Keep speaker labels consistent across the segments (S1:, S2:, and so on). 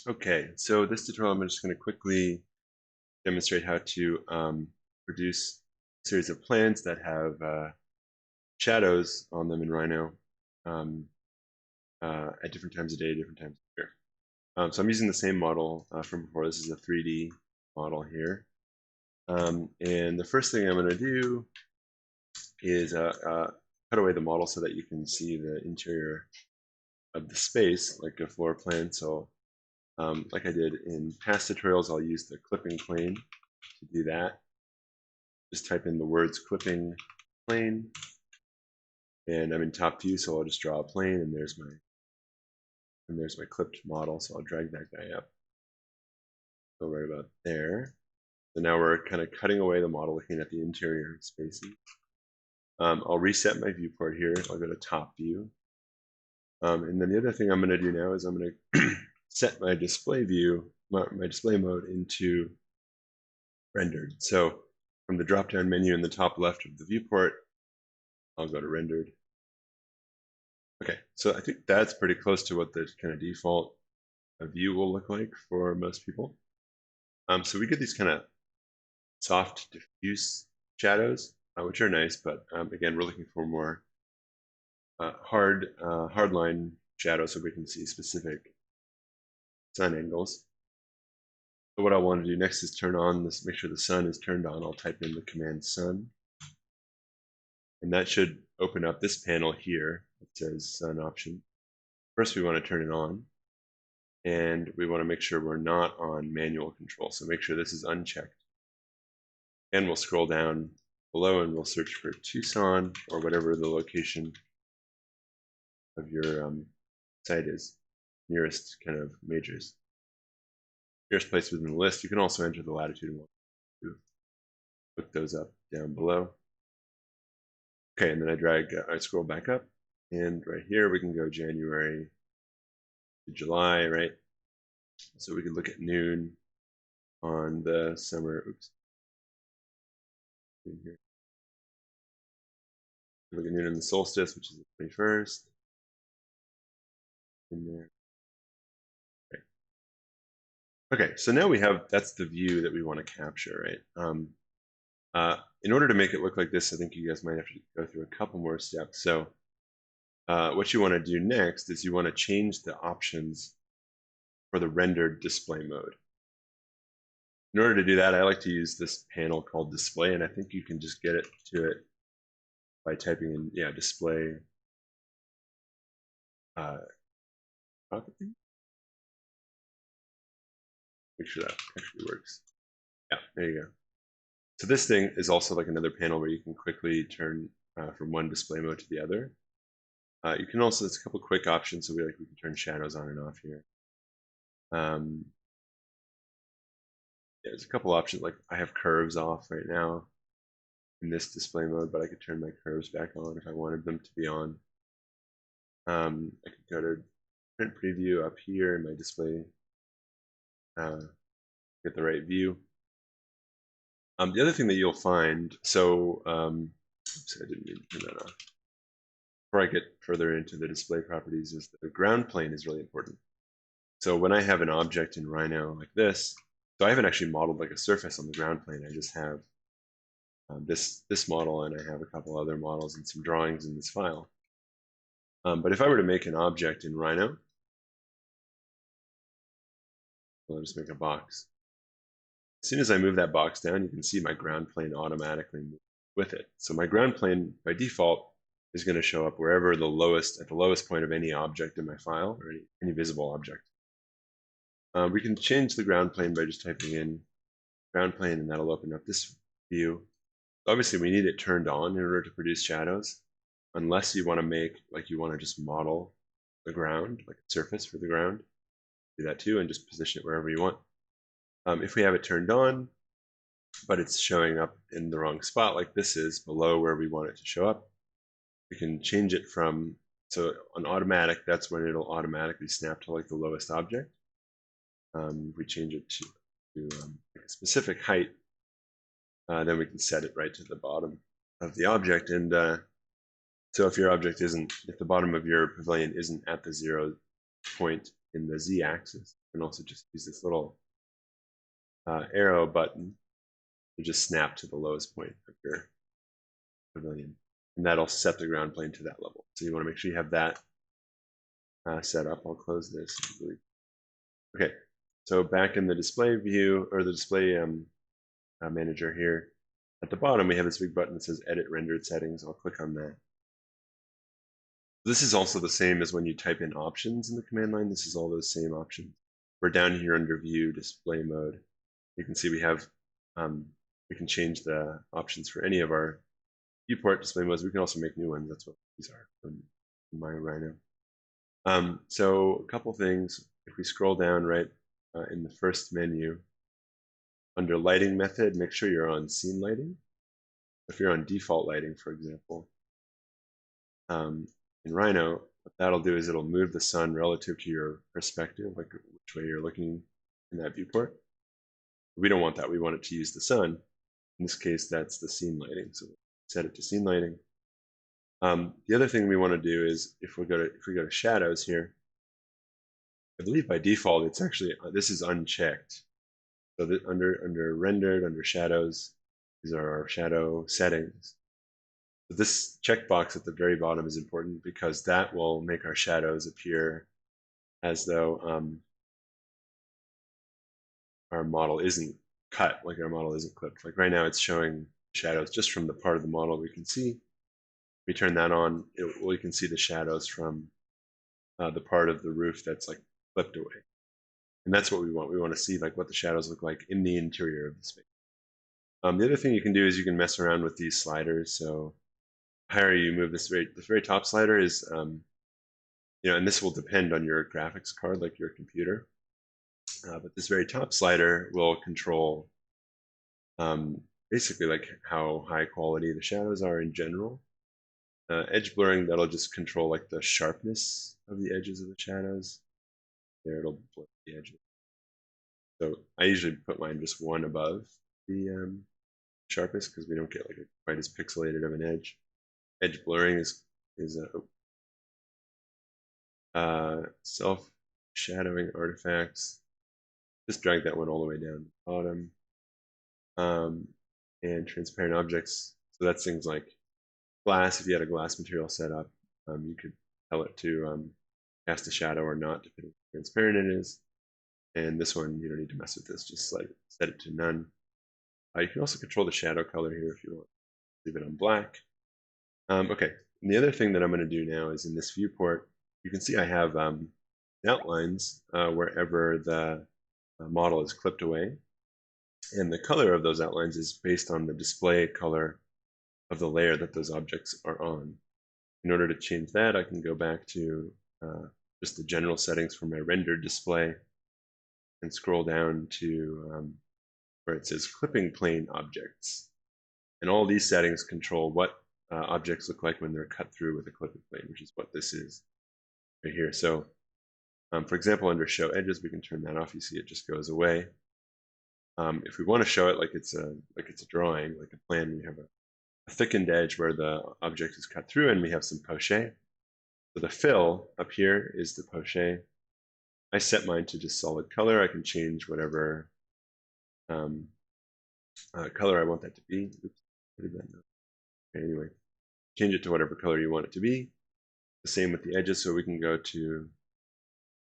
S1: Okay, so this tutorial I'm just going to quickly demonstrate how to produce a series of plants that have shadows on them in Rhino um, at different times of day, different times of year. So I'm using the same model from before. This is a 3D model here. And the first thing I'm going to do is cut away the model so that you can see the interior of the space, like a floor plan. So like I did in past tutorials, I'll use the clipping plane to do that. Just type in the words clipping plane, and I'm in top view, so I'll just draw a plane, and there's my clipped model. So I'll drag that guy up. Go right about there. So now we're kind of cutting away the model, looking at the interior spaces. I'll reset my viewport here. I'll go to top view. And then the other thing I'm going to do now is I'm going to set my display view, my display mode into rendered. So from the drop-down menu in the top left of the viewport, I'll go to rendered. Okay, so I think that's pretty close to what the kind of default view will look like for most people. So we get these kind of soft, diffuse shadows, which are nice, but again, we're looking for more hard line shadows so we can see specific sun angles. So what I want to do next is turn on this, make sure the sun is turned on. I'll type in the command sun, and that should open up this panel here. It says sun option. First, we want to turn it on, and we want to make sure we're not on manual control. So make sure this is unchecked. And we'll scroll down below and we'll search for Tucson or whatever the location of your site is, nearest kind of majors. Nearest place within the list. You can also enter the latitude and longitude. Look those up down below. Okay, and then I scroll back up, and right here we can go January to July, right? So we can look at noon on the summer, here. Look at noon in the solstice, which is the 21st. In there. Okay, so now that's the view that we want to capture, right? In order to make it look like this, I think you guys might have to go through a couple more steps. So what you want to do next is you want to change the options for the rendered display mode. In order to do that, I like to use this panel called display, and I think you can just get it to it by typing in, yeah, display. Make sure that actually works. Yeah, there you go. So this thing is also like another panel where you can quickly turn from one display mode to the other. You can also, there's a couple quick options. So we can turn shadows on and off here. Yeah, there's a couple options, like I have curves off right now in this display mode, but I could turn my curves back on if I wanted them to be on. I could go to print preview up here in my display, get the right view. The other thing that you'll find, so oops, I didn't mean to turn that off. Before I get further into the display properties, is the ground plane is really important. So when I have an object in Rhino like this, so I haven't actually modeled like a surface on the ground plane. I just have this model, and I have a couple other models and some drawings in this file. But if I were to make an object in Rhino, I'll just make a box. As soon as I move that box down, you can see my ground plane automatically moves with it. So my ground plane, by default, is going to show up wherever at the lowest point of any object in my file, or any visible object. We can change the ground plane by just typing in ground plane, and that'll open up this view. Obviously, we need it turned on in order to produce shadows, unless you want to you want to just model the ground, like a surface for the ground. Do that too, and just position it wherever you want. If we have it turned on, but it's showing up in the wrong spot, like this is below where we want it to show up, we can change it from, so on automatic, that's when it'll automatically snap to like the lowest object. If we change it to like a specific height, then we can set it right to the bottom of the object. And so if your object if the bottom of your pavilion isn't at the 0 point, in the Z-axis. You can also just use this little arrow button to just snap to the lowest point of your pavilion. And that'll set the ground plane to that level. So you want to make sure you have that set up. I'll close this. Okay, so back in the display view, or the display manager here, at the bottom we have this big button that says Edit Rendered Settings. I'll click on that. This is also the same as when you type in options in the command line. This is all those same options. We're down here under View, Display Mode. You can see we have, we can change the options for any of our viewport display modes. We can also make new ones. That's what these are from my Rhino. So a couple things. If we scroll down right in the first menu, under lighting method, make sure you're on scene lighting. If you're on default lighting, for example, in Rhino, what that'll do is it'll move the sun relative to your perspective, like which way you're looking in that viewport. We don't want that. We want it to use the sun. In this case, that's the scene lighting. So set it to scene lighting. The other thing we want to do is if we go to shadows here, I believe by default it's actually this is unchecked. So that under rendered, under shadows, these are our shadow settings. But this checkbox at the very bottom is important because that will make our shadows appear as though our model isn't cut, like our model isn't clipped. Like right now it's showing shadows just from the part of the model we can see. If we turn that on, we can see the shadows from the part of the roof that's like flipped away. And that's what we want. We want to see like what the shadows look like in the interior of the space. The other thing you can do is you can mess around with these sliders. So the higher you move this very top slider is, you know, and this will depend on your graphics card, like your computer. But this very top slider will control basically like how high quality the shadows are in general. Edge blurring, that'll just control like the sharpness of the edges of the shadows. There, it'll blur the edges. So I usually put mine just one above the sharpness because we don't get like quite as pixelated of an edge. Edge blurring is self-shadowing artifacts. Just drag that one all the way down to the bottom. And transparent objects. So that's things like glass. If you had a glass material set up, you could tell it to cast a shadow or not, depending on how transparent it is. And this one, you don't need to mess with this. Just set it to none. You can also control the shadow color here if you want. Leave it on black. Okay. And the other thing that I'm going to do now is in this viewport, you can see I have outlines wherever the model is clipped away. And the color of those outlines is based on the display color of the layer that those objects are on. In order to change that, I can go back to just the general settings for my rendered display and scroll down to where it says clipping plane objects. And all these settings control what objects look like when they're cut through with a clipping plane, which is what this is right here. So for example, under show edges, we can turn that off. You see it just goes away. If we want to show it like it's a drawing, like a plan, we have a thickened edge where the object is cut through and we have some poche. So the fill up here is the poche. I set mine to just solid color. I can change whatever color I want that to be. Oops, okay, anyway, change it to whatever color you want it to be. The same with the edges, so we can go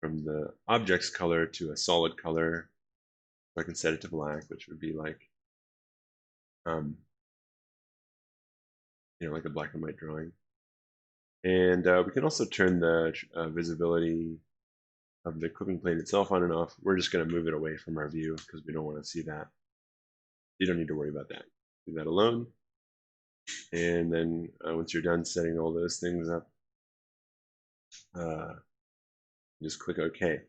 S1: from the object's color to a solid color. So I can set it to black, which would be like, you know, like a black and white drawing. And we can also turn the visibility of the clipping plane itself on and off. We're just going to move it away from our view because we don't want to see that. You don't need to worry about that. Leave that alone. And then once you're done setting all those things up, just click OK.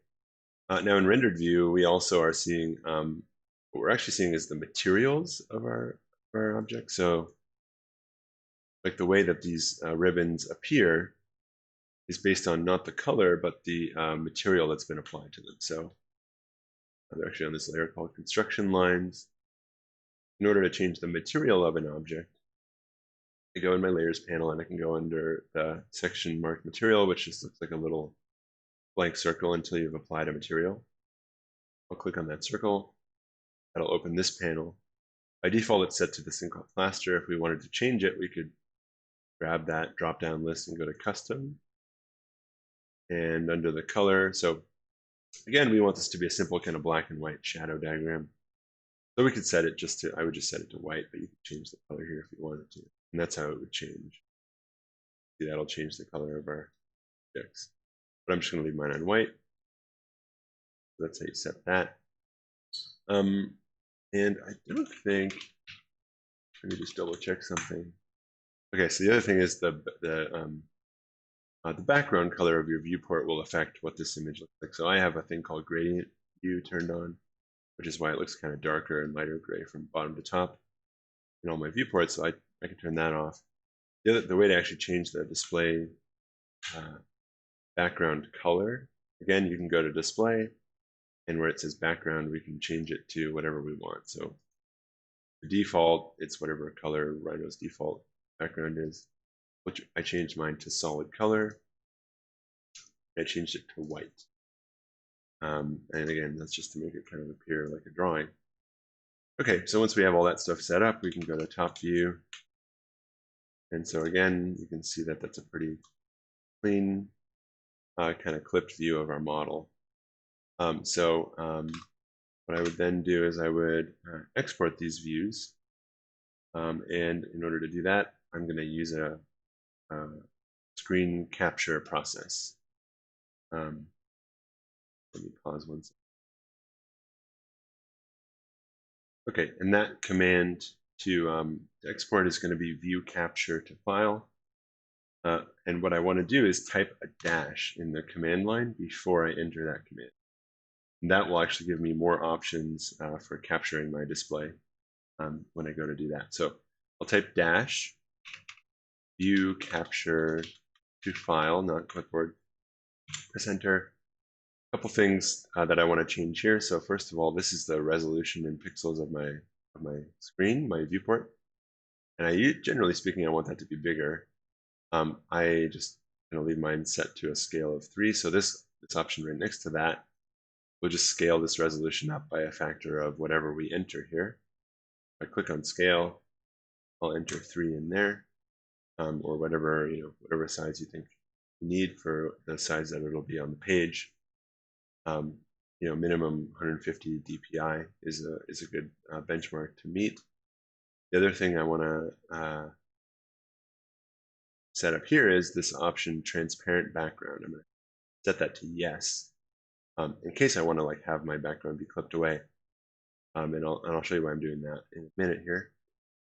S1: Now in rendered view, we also are seeing, what we're actually seeing is the materials of our object. So like the way that these ribbons appear is based on not the color, but the material that's been applied to them. So they're actually on this layer called construction lines. In order to change the material of an object, I go in my layers panel and I can go under the section marked material, which just looks like a little blank circle until you've applied a material. I'll click on that circle. That'll open this panel. By default, it's set to this thing called plaster. If we wanted to change it, we could grab that drop-down list and go to custom. And under the color, so again, we want this to be a simple kind of black and white shadow diagram. So we could set it just to, I would just set it to white, but you could change the color here if you wanted to. And that's how it would change. See, that'll change the color of our objects. But I'm just going to leave mine on white. That's how you set that. And I don't think, let me just double check something. Okay, so the other thing is the background color of your viewport will affect what this image looks like. So I have a thing called gradient view turned on, which is why it looks kind of darker and lighter gray from bottom to top in all my viewports. So I can turn that off. The way to actually change the display background color, again, you can go to display, and where it says background, we can change it to whatever we want. So the default, it's whatever color Rhino's default background is. Which I changed mine to solid color. I changed it to white. And again, that's just to make it kind of appear like a drawing. Okay, so once we have all that stuff set up, we can go to top view. And so again, you can see that that's a pretty clean, kind of clipped view of our model. What I would then do is I would export these views. And in order to do that, I'm going to use a screen capture process. Let me pause one second. Okay, and that command to export is going to be view capture to file. And what I want to do is type a dash in the command line before I enter that command. And that will actually give me more options for capturing my display when I go to do that. So I'll type dash view capture to file, not clipboard. Press enter. A couple things that I want to change here. So first of all, this is the resolution in pixels of my screen, my viewport. And generally speaking, I want that to be bigger. I just going to leave mine set to a scale of 3. So this option right next to that will just scale this resolution up by a factor of whatever we enter here. If I click on scale, I'll enter 3 in there, or whatever size you think you need for the size that it'll be on the page. Minimum 150 dpi is a good benchmark to meet. The other thing I want to set up here is this option transparent background. I'm going to set that to yes, in case I want to have my background be clipped away. And I'll show you why I'm doing that in a minute here.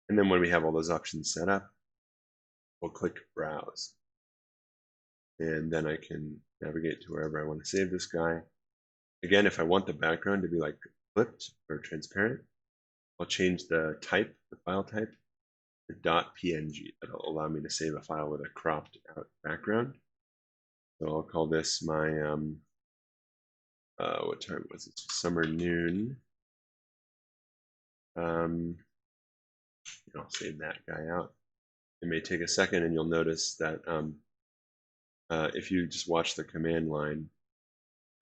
S1: And then when we have all those options set up, we'll click browse. And then I can navigate to wherever I want to save this guy. Again, if I want the background to be clipped or transparent, I'll change the type, the file type, to .png. That'll allow me to save a file with a cropped out background. So I'll call this my, what time was it? Summer noon. I'll save that guy out. It may take a second, and you'll notice that if you just watch the command line,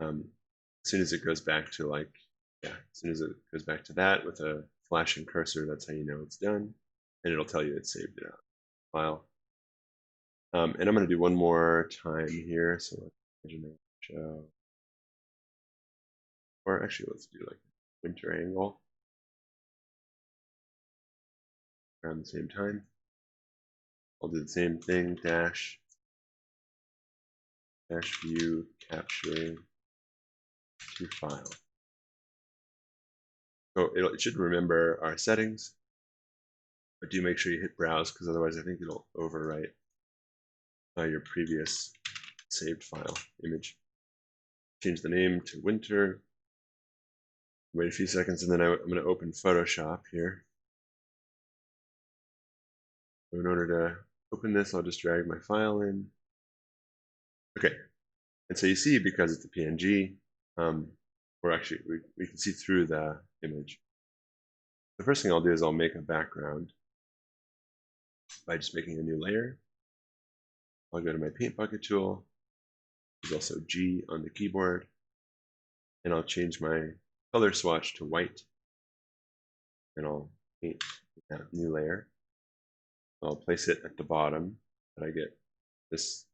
S1: as soon as it goes back to as soon as it goes back to that with a flashing cursor, that's how you know it's done, and it'll tell you it saved it out file. And I'm going to do one more time here. So let's show, or actually let's do winter angle around the same time. I'll do the same thing, dash view capture to file. So it should remember our settings, but do make sure you hit browse, because otherwise I think it'll overwrite your previous saved file image. Change the name to winter. Wait a few seconds, and then I'm going to open Photoshop here. So in order to open this, I'll just drag my file in. Okay, and so you see, because it's a PNG, we can see through the image. The first thing I'll do is I'll make a background by just making a new layer. I'll go to my paint bucket tool, There's also G on the keyboard. And I'll change my color swatch to white. And I'll paint that new layer. I'll place it at the bottom, but I get this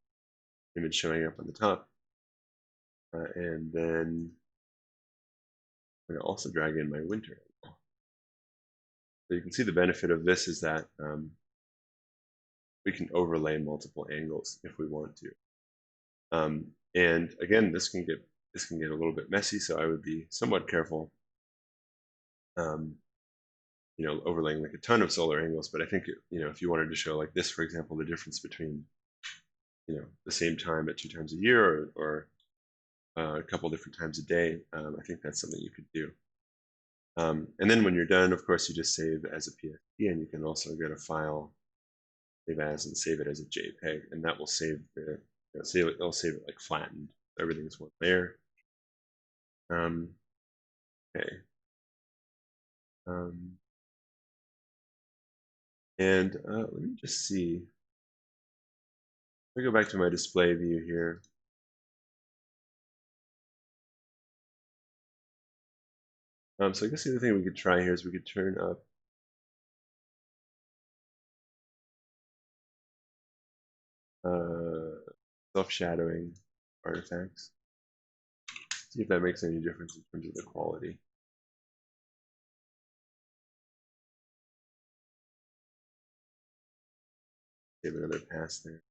S1: image showing up on the top. And then I'm going to also drag in my winter. So you can see the benefit of this is that we can overlay multiple angles if we want to. And again, this can get a little bit messy, so I would be somewhat careful. Overlaying like a ton of solar angles, but I think if you wanted to show like this, for example, the difference between the same time at 2 times a year or a couple different times a day, I think that's something you could do. And then when you're done, of course, you just save as a PST, and you can also go to File, Save As, and save it as a JPEG, and that will save it'll save it like flattened. Everything's one layer. Okay. And let me just see. Let me go back to my display view here. So I guess the other thing we could try here is we could turn up self-shadowing artifacts. See if that makes any difference in terms of the quality. Give another pass there.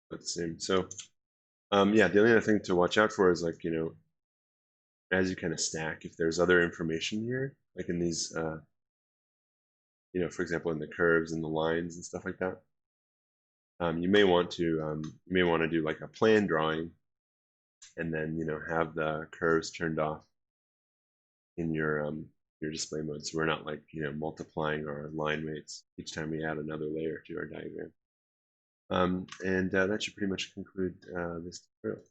S1: But the same. So yeah, the only other thing to watch out for is like, as you kind of stack, if there's other information here, like in these, for example, in the curves and the lines and stuff like that, you may want to do like a plan drawing, and then have the curves turned off in your display mode, so we're not like multiplying our line weights each time we add another layer to our diagram. And that should pretty much conclude this tutorial.